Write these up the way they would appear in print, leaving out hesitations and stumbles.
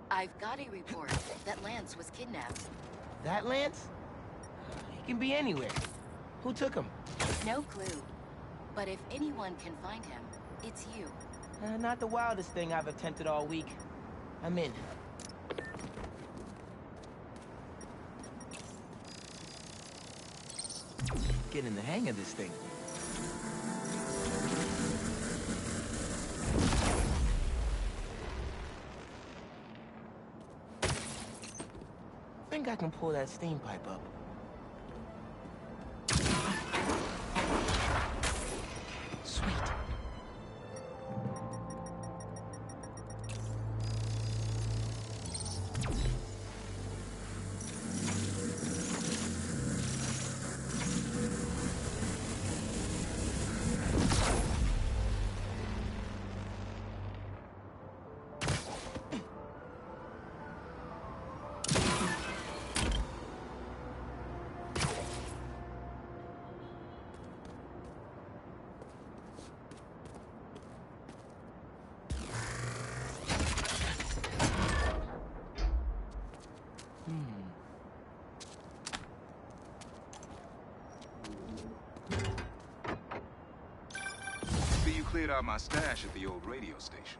I've got a report that Lance was kidnapped. That Lance? He can be anywhere. Who took him? No clue. But if anyone can find him, it's you. Not the wildest thing I've attempted all week. I'm in. Getting the hang of this thing. I think I can pull that steam pipe up. Sweet. Cleared out my stash at the old radio station.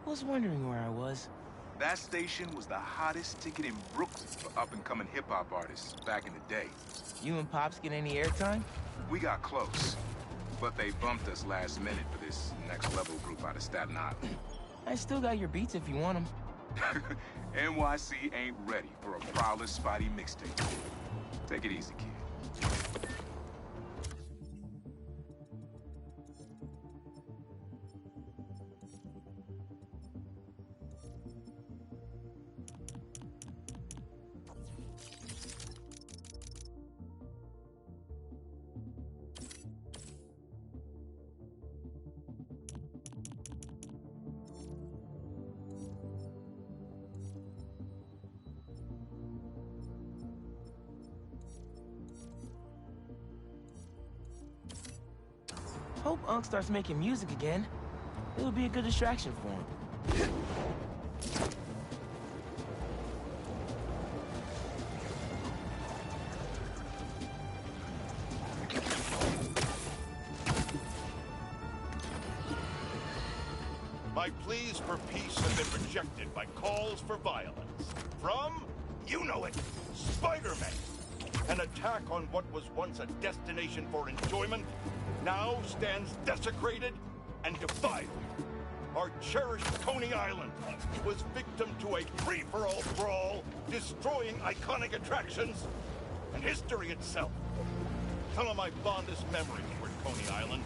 Was wondering where I was. That station was the hottest ticket in Brooklyn for up-and-coming hip-hop artists back in the day. You and Pops get any airtime? We got close, but they bumped us last minute for this next-level group out of Staten Island. I still got your beats if you want them. NYC ain't ready for a Prowler Spidey mixtape. Take it easy, kid. Hope Unc starts making music again. It'll be a good distraction for him. My pleas for peace have been rejected by calls for violence. From, you know it, Spider-Man. An attack on what was once a destination for enjoyment now stands desecrated and defiled. Our cherished Coney Island was victim to a free-for-all brawl, destroying iconic attractions and history itself. Some of my fondest memories were at Coney Island.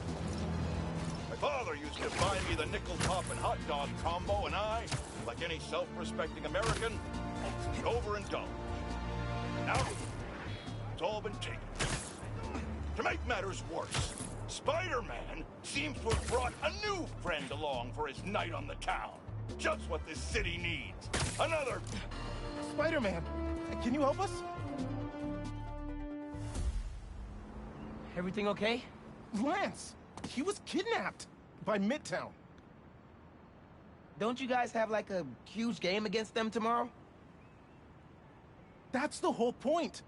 My father used to buy me the nickel pop and hot dog combo, and I, like any self-respecting American, would overindulge. Now, it's all been taken. To make matters worse, Spider-Man seems to have brought a new friend along for his night on the town. Just what this city needs. Another... Spider-Man, can you help us? Everything okay? Lance! He was kidnapped by Midtown. Don't you guys have like a huge game against them tomorrow? That's the whole point.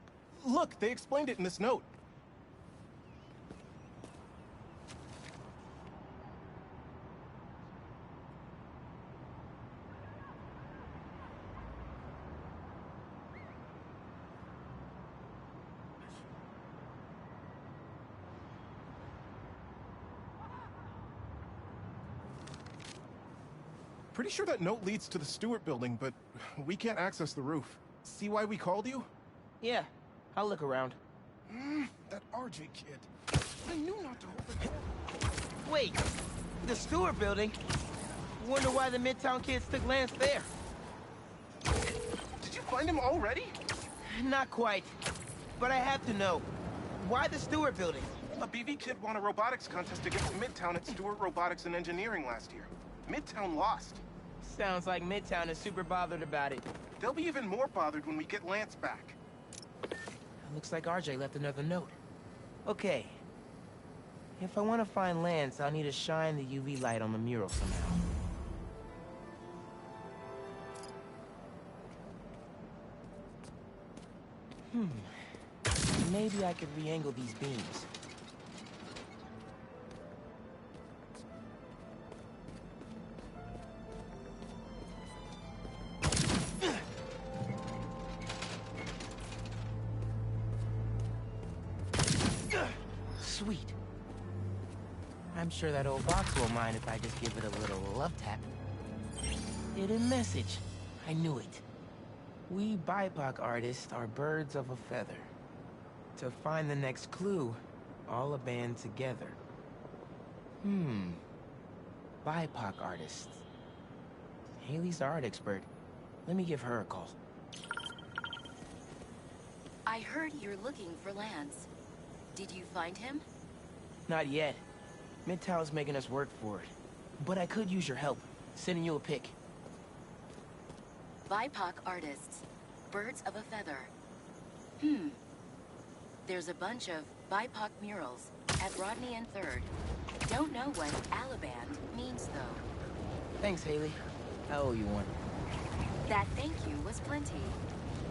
Look, they explained it in this note. Pretty sure that note leads to the Stewart building, but we can't access the roof. See why we called you? Yeah, I'll look around. That RJ kid. I knew not to open it. Wait, the Stewart building? Wonder why the Midtown kids took Lance there. Did you find him already? Not quite, but I have to know. Why the Stewart building? A BV kid won a robotics contest against Midtown at Stewart Robotics and Engineering last year. Midtown lost. Sounds like Midtown is super bothered about it. They'll be even more bothered when we get Lance back. Looks like RJ left another note. Okay. If I want to find Lance, I'll need to shine the UV light on the mural somehow. Maybe I could re-angle these beams. Sweet. I'm sure that old box won't mind if I just give it a little love tap. Hidden message. I knew it. We BIPOC artists are birds of a feather. To find the next clue, all a band together. BIPOC artists. Haley's the art expert. Let me give her a call. I heard you're looking for Lance. Did you find him? Not yet. Midtown's making us work for it. But I could use your help. Sending you a pic. BIPOC artists. Birds of a feather. There's a bunch of BIPOC murals at Rodney and 3rd. Don't know what Alaband means, though. Thanks, Haley. I owe you one. That thank you was plenty.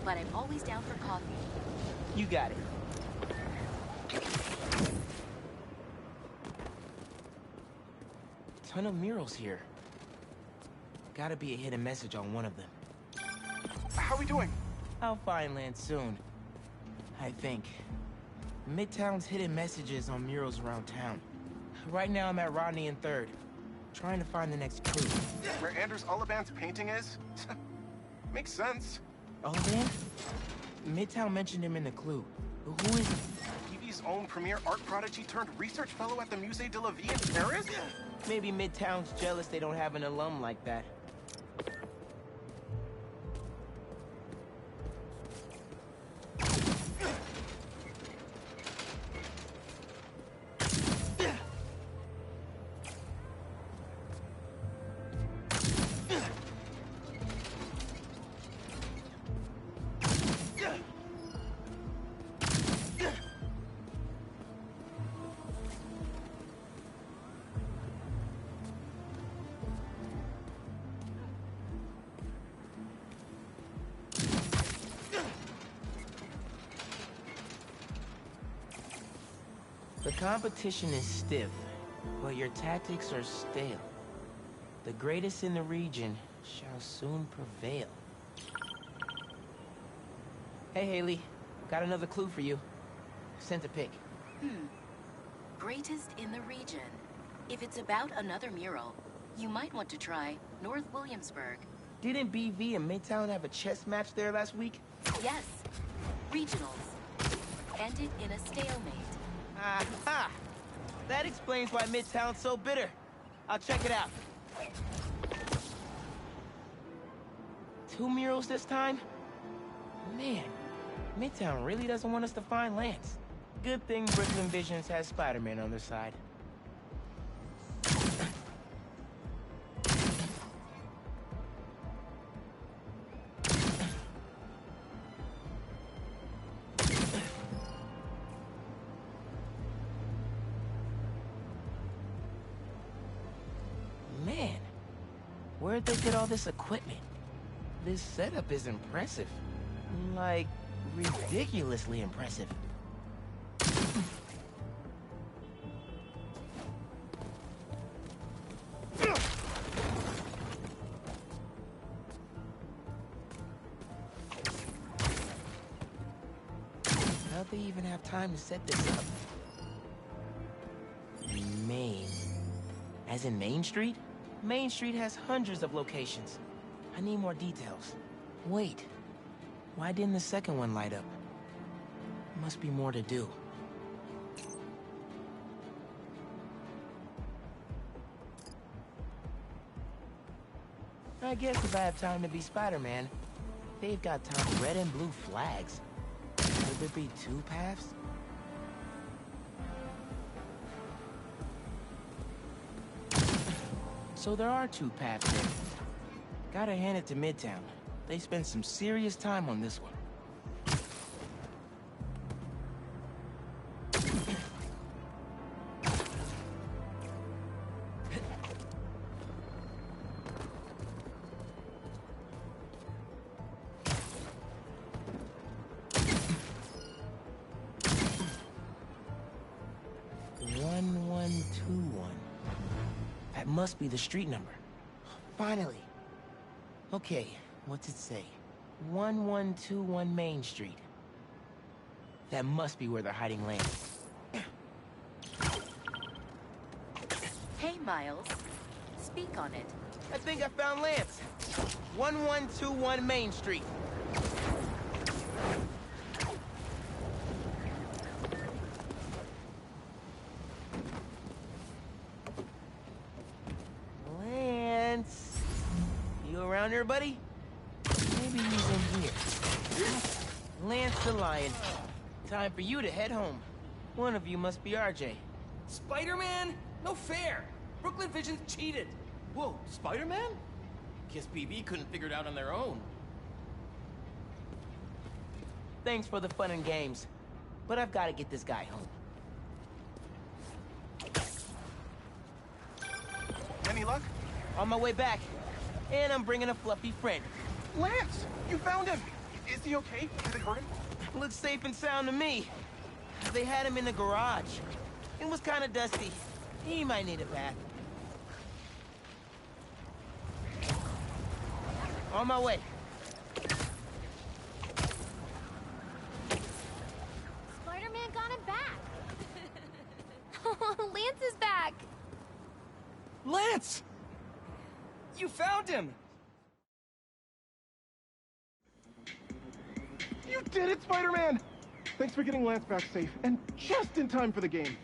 But I'm always down for coffee. You got it. Ton of murals here. Gotta be a hidden message on one of them. How we doing? I'll find Lance soon. I think. Midtown's hidden messages on murals around town. Right now I'm at Rodney and 3rd. Trying to find the next clue. Where Anders Olaband's painting is? Makes sense. Olaband? Midtown mentioned him in the clue. Who is he? TV's own premier art prodigy turned research fellow at the Musée de la Vie in Paris? Maybe Midtown's jealous they don't have an alum like that. The competition is stiff, but your tactics are stale. The greatest in the region shall soon prevail. Hey, Haley. Got another clue for you. Sent a pic. Greatest in the region. If it's about another mural, you might want to try North Williamsburg. Didn't BV and Midtown have a chess match there last week? Yes. Regionals. Ended in a stalemate. Aha! That explains why Midtown's so bitter. I'll check it out. 2 murals this time? Man, Midtown really doesn't want us to find Lance. Good thing Brooklyn Visions has Spider-Man on their side. Man, where'd they get all this equipment? This setup is impressive. Like, ridiculously impressive. How'd they even have time to set this up? Main. As in Main Street? Main Street has hundreds of locations. I need more details. Wait. Why didn't the second one light up? Must be more to do. I guess if I have time to be Spider-Man, they've got time. Red and blue flags. Could there be 2 paths? So there are two paths there. Gotta hand it to Midtown. They spent some serious time on this one. That must be the street number. Finally. Okay, what's it say? 1121 Main Street. That must be where they're hiding Lance. Hey, Miles. Speak on it. I think I found Lance. 1121 Main Street. Lance. You around here, buddy? Maybe he's in here. Lance the Lion. Time for you to head home. One of you must be RJ. Spider-Man? No fair! Brooklyn Vision's cheated! Whoa, Spider-Man? Guess PB couldn't figure it out on their own. Thanks for the fun and games, but I've got to get this guy home. Any luck? On my way back, and I'm bringing a fluffy friend. Lance! You found him! Is he okay? Did they hurt him? Looks safe and sound to me. They had him in the garage. It was kind of dusty. He might need a bath. On my way. Spider-Man got him back. Lance is back. Lance! You found him! You did it, Spider-Man! Thanks for getting Lance back safe, and just in time for the game.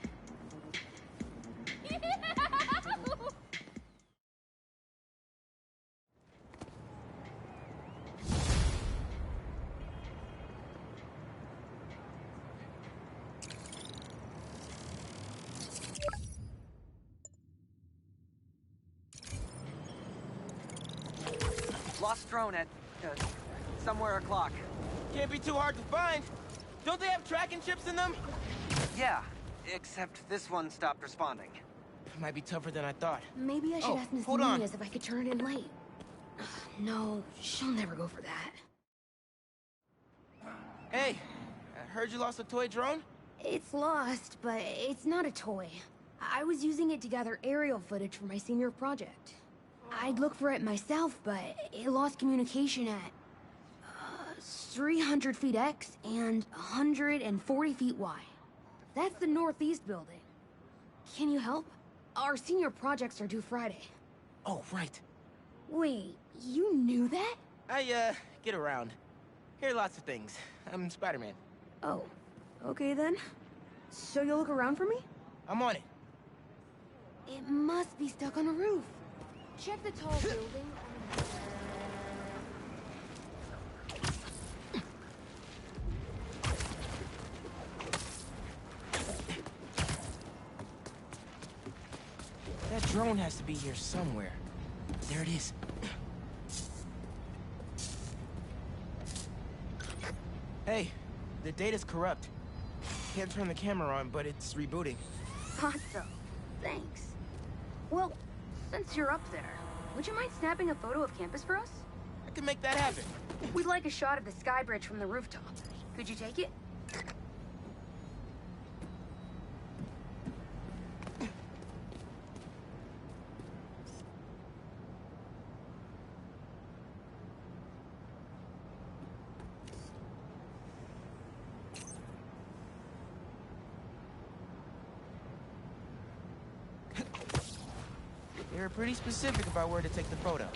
Lost drone at, somewhere o'clock. Can't be too hard to find. Don't they have tracking chips in them? Yeah, except this one stopped responding. Might be tougher than I thought. Maybe I should Oh, ask Miss hold on. Nunez if I could turn it in late. No, she'll never go for that. Hey, I heard you lost a toy drone? It's lost, but it's not a toy. I was using it to gather aerial footage for my senior project. I'd look for it myself, but it lost communication at 300 feet X and 140 feet Y. That's the northeast building. Can you help? Our senior projects are due Friday. Oh, right. Wait, you knew that? I, get around. Hear lots of things. I'm Spider-Man. Oh, okay then. So you'll look around for me? I'm on it. It must be stuck on a roof. Check the tall building. That drone has to be here somewhere. There it is. Hey, the data's corrupt. Can't turn the camera on, but it's rebooting. Thought so. Thanks. Well, since you're up there, would you mind snapping a photo of campus for us? I can make that happen. We'd like a shot of the sky bridge from the rooftop. Could you take it? They were pretty specific about where to take the photo.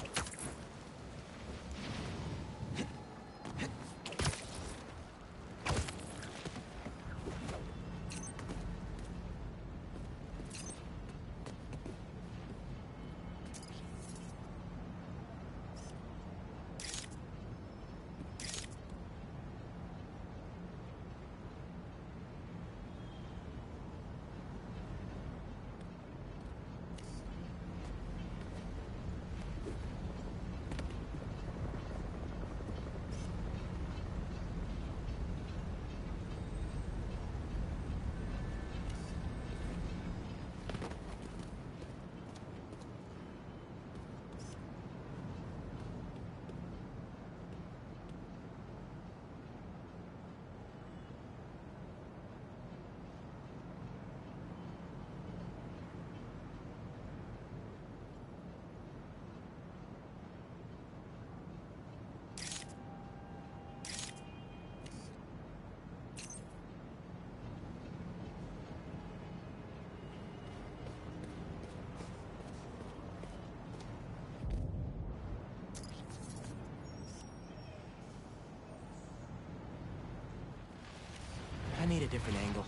need a different angle.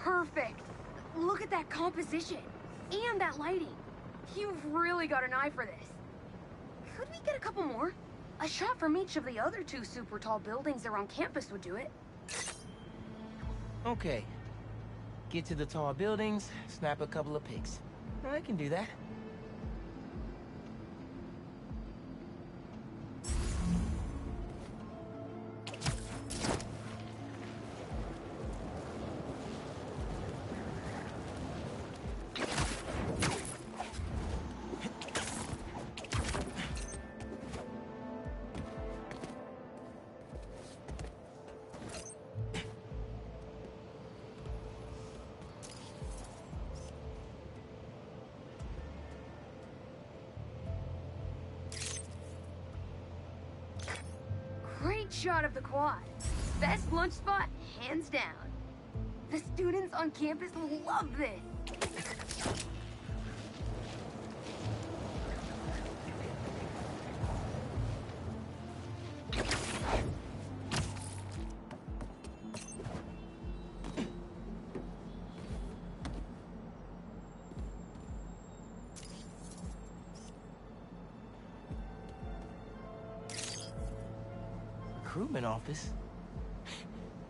Perfect! Look at that composition! And that lighting! You've really got an eye for this. Could we get a couple more? A shot from each of the other 2 super tall buildings around campus would do it. Okay. Get to the tall buildings, snap a couple of pics. I can do that. Great shot of the quad. Best lunch spot, hands down. The students on campus love this. Recruitment office?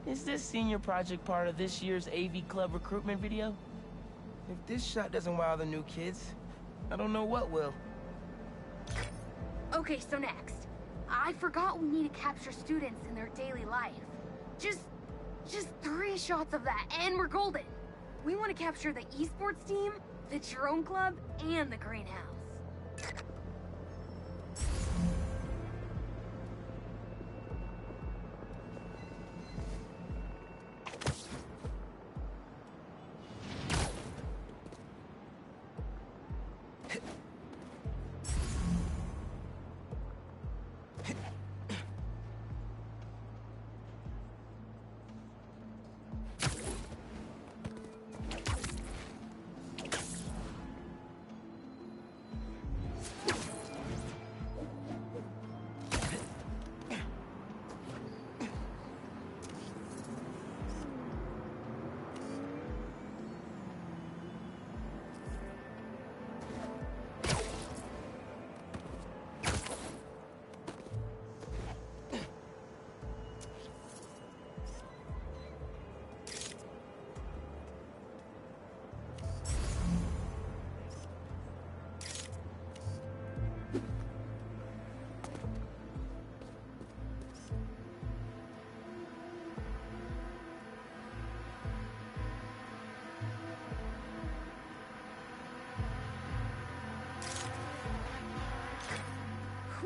Is this senior project part of this year's AV Club recruitment video? If this shot doesn't wow the new kids, I don't know what will. Okay, so next. I forgot we need to capture students in their daily life. Just 3 shots of that, and we're golden. We want to capture the esports team, the drone club, and the greenhouse.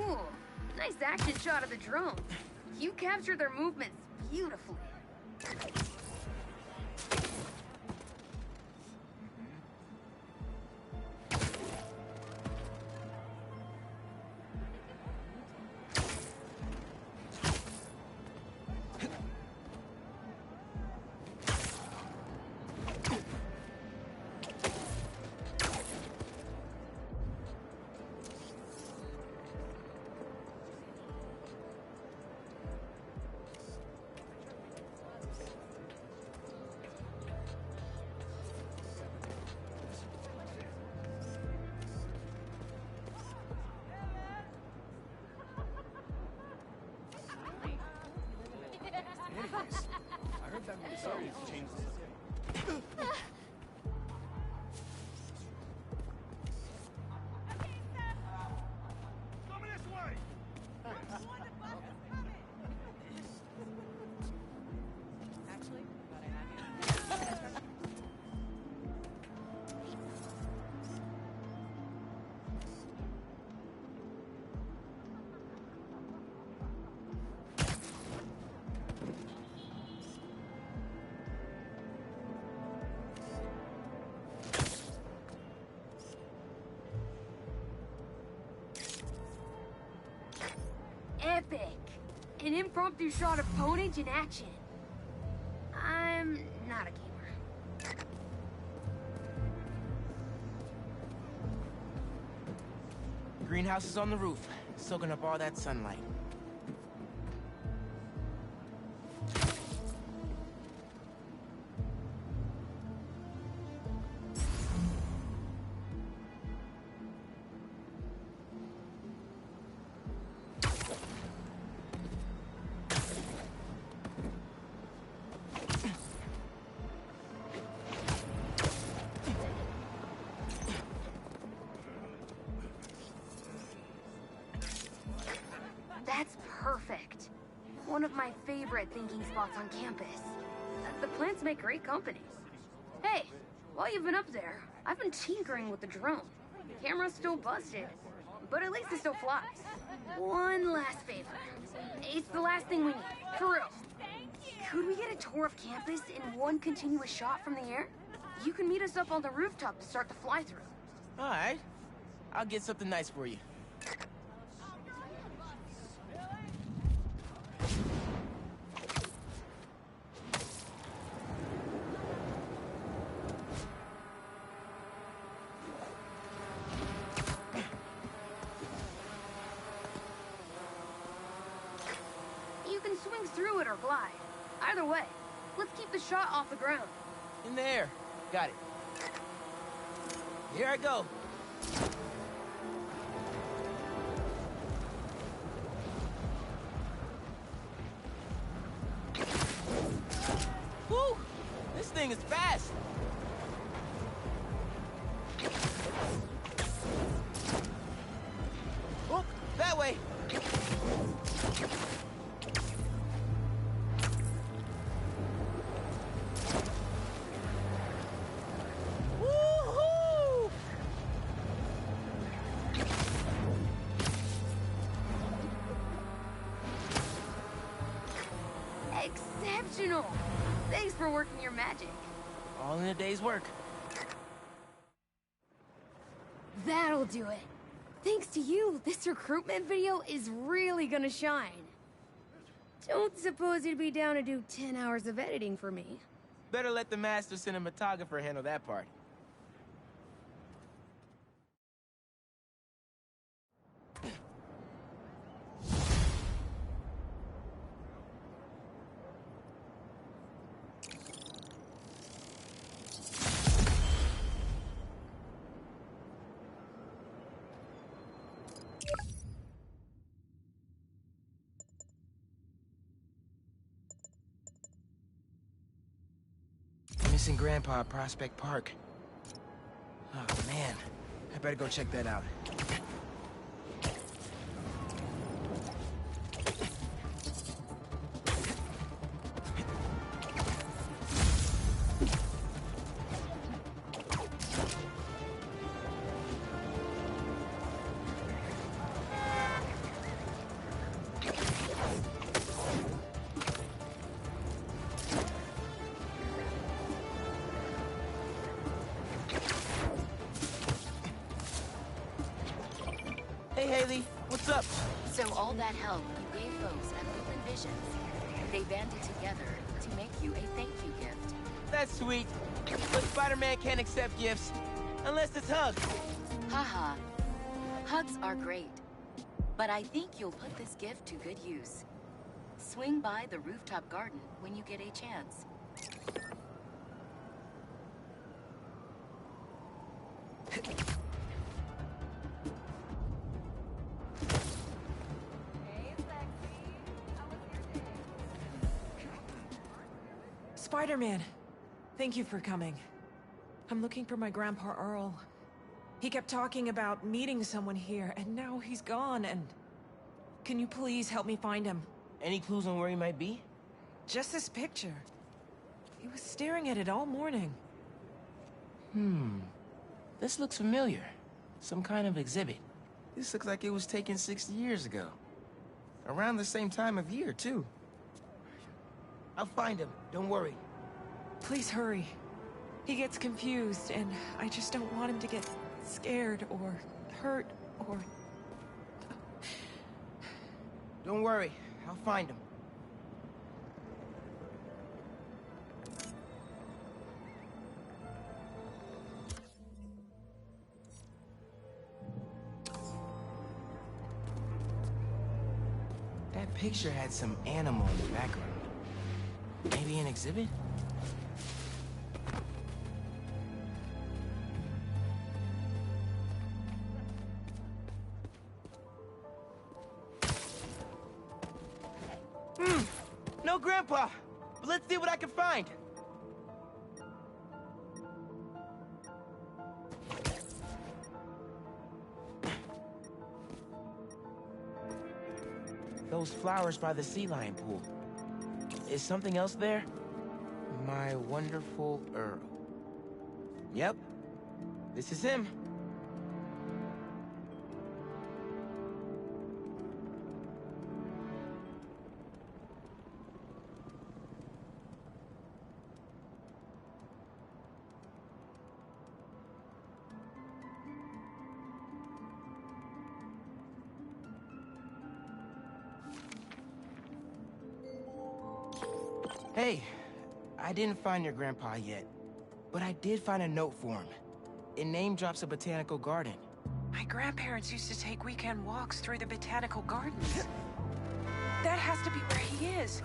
Ooh, nice action shot of the drone. You captured their movements beautifully. I heard that series changed the Coming this way! Actually, thought I had you. Epic! An impromptu shot of Ponage in action. I'm not a gamer. Greenhouse is on the roof, soaking up all that sunlight. That's perfect. One of my favorite thinking spots on campus. The plants make great company. Hey, while you've been up there, I've been tinkering with the drone. Camera's still busted, but at least it still flies. One last favor. It's the last thing we need, for real. Could we get a tour of campus in one continuous shot from the air? You can meet us up on the rooftop to start the fly-through. All right. I'll get something nice for you. You can swing through it or glide. Either way, let's keep the shot off the ground. In the air. Got it. Here I go. Woo! This thing is fast. Oh, that way. Woo-hoo! Exceptional! Thanks for working your magic. All in a day's work. That'll do it. Thanks to you, this recruitment video is really gonna shine. Don't suppose you'd be down to do 10 hours of editing for me. Better let the master cinematographer handle that part. Missing Grandpa at Prospect Park. Oh, man. I better go check that out. Hey, Haley, what's up? So all that help you gave folks at Brooklyn Visions, they banded together to make you a thank you gift. That's sweet. But Spider-Man can't accept gifts. Unless it's hugs. Haha. Hugs are great. But I think you'll put this gift to good use. Swing by the rooftop garden when you get a chance. Spider-Man, thank you for coming. I'm looking for my Grandpa Earl. He kept talking about meeting someone here, and now he's gone, and... Can you please help me find him? Any clues on where he might be? Just this picture. He was staring at it all morning. This looks familiar. Some kind of exhibit. This looks like it was taken 60 years ago. Around the same time of year, too. I'll find him, don't worry. Please hurry. He gets confused, and I just don't want him to get scared or hurt or... Don't worry, I'll find him. That picture had some animal in the background. Maybe an exhibit? No Grandpa! But let's see what I can find! Those flowers by the sea lion pool. Is something else there? My wonderful Earl. Yep. This is him. Hey, I didn't find your grandpa yet, but I did find a note for him. It name drops a botanical garden. My grandparents used to take weekend walks through the botanical gardens. That has to be where he is.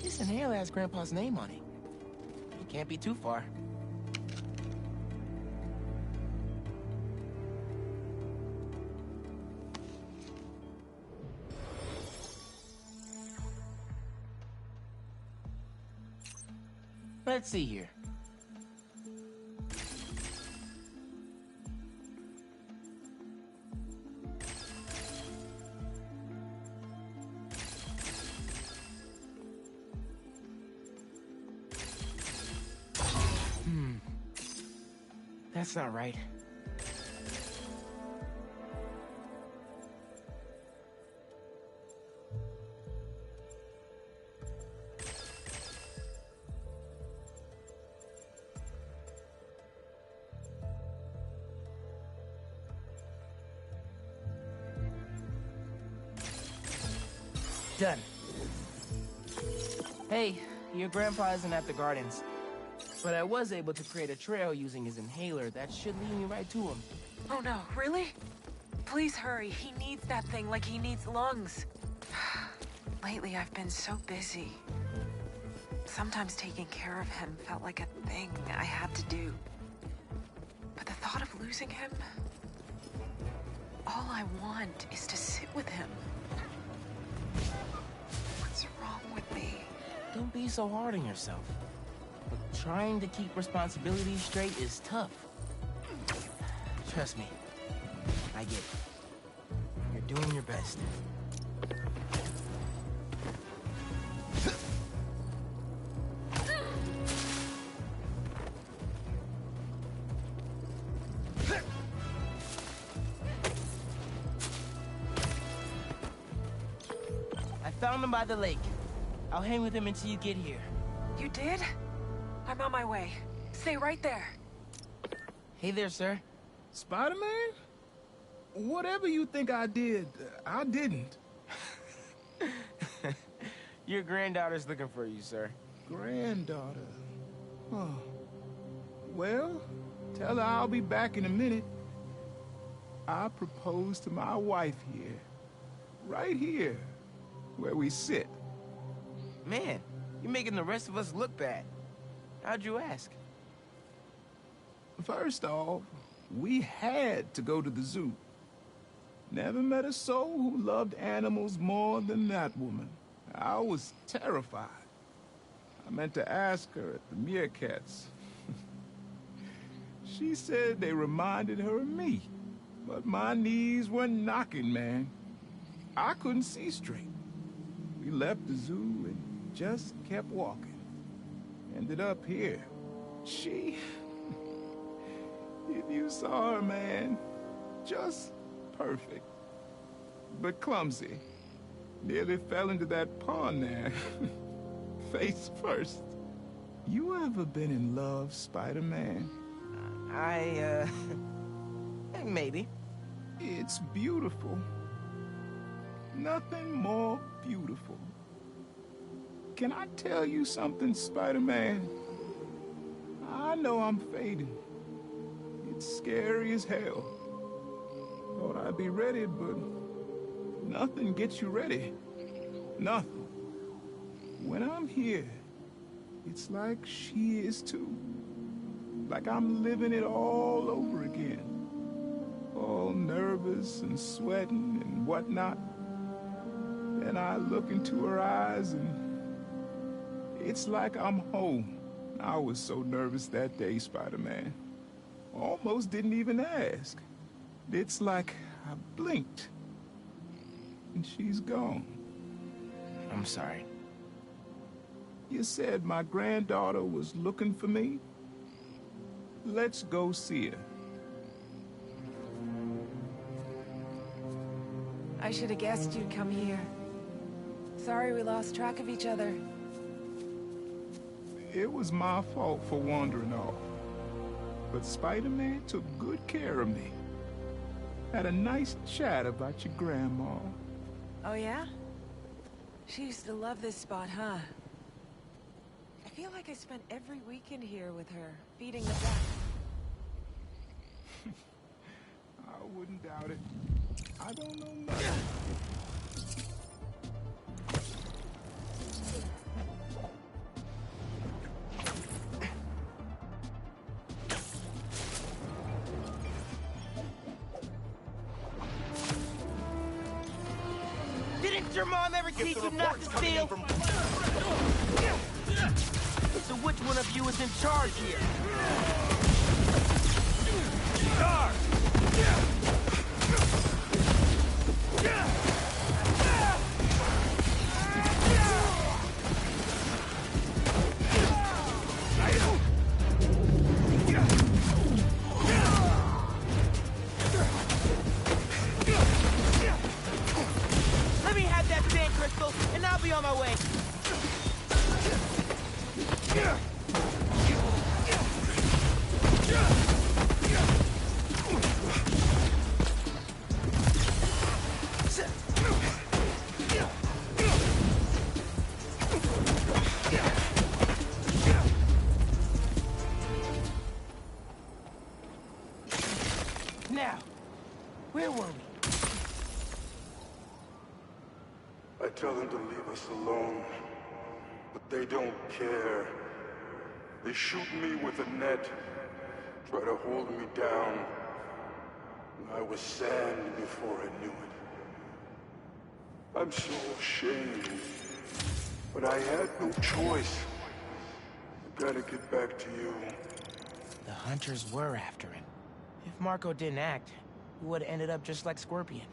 This inhaler has Grandpa's name on it. It can't be too far. Let's see here. That's not right. Done. Hey, your grandpa isn't at the gardens. But I was able to create a trail using his inhaler that should lead me right to him. Oh no, really? Please hurry. He needs that thing like he needs lungs. Lately, I've been so busy. Sometimes taking care of him felt like a thing I had to do. But the thought of losing him... All I want is to sit with him. What's wrong with me? Don't be so hard on yourself. But trying to keep responsibilities straight is tough. Trust me, I get it. You're doing your best. found him by the lake. I'll hang with him until you get here. You did? I'm on my way. Stay right there. Hey there, sir. Spider-Man? Whatever you think I did, I didn't. Your granddaughter's looking for you, sir. Granddaughter? Oh. Well, tell her I'll be back in a minute. I proposed to my wife here. Right here, where we sit. Man, you're making the rest of us look bad. How'd you ask? First off, we had to go to the zoo. Never met a soul who loved animals more than that woman. I was terrified. I meant to ask her at the meerkats. She said they reminded her of me, but my knees were knocking, man. I couldn't see straight. We left the zoo and just kept walking. Ended up here. She... If you saw her, man, just perfect. But clumsy. Nearly fell into that pond there. Face first. You ever been in love, Spider-Man? Maybe. It's beautiful. Nothing more beautiful. Can I tell you something, Spider-Man? I know I'm fading. It's scary as hell. Thought I'd be ready, but nothing gets you ready. Nothing. When I'm here, it's like she is too. Like I'm living it all over again. All nervous and sweating and whatnot. Then I look into her eyes and it's like I'm home. I was so nervous that day, Spider-Man. Almost didn't even ask. It's like I blinked and she's gone. I'm sorry. You said my granddaughter was looking for me? Let's go see her. I should have guessed you'd come here. Sorry we lost track of each other. It was my fault for wandering off. But Spider-Man took good care of me. Had a nice chat about your grandma. Oh, yeah? She used to love this spot, huh? I feel like I spent every weekend here with her, feeding the duck. I wouldn't doubt it. I don't know much. Didn't your mom ever teach you not to steal? So which one of you is in charge here? Let me have that sand crystal, and I'll be on my way. Now, where were we? I tell them to leave us alone, but they don't care. They shoot me with a net, try to hold me down. I was sand before I knew it. I'm so ashamed, but I had no choice. I gotta get back to you. The hunters were after him. If Marco didn't act, he would have ended up just like Scorpion.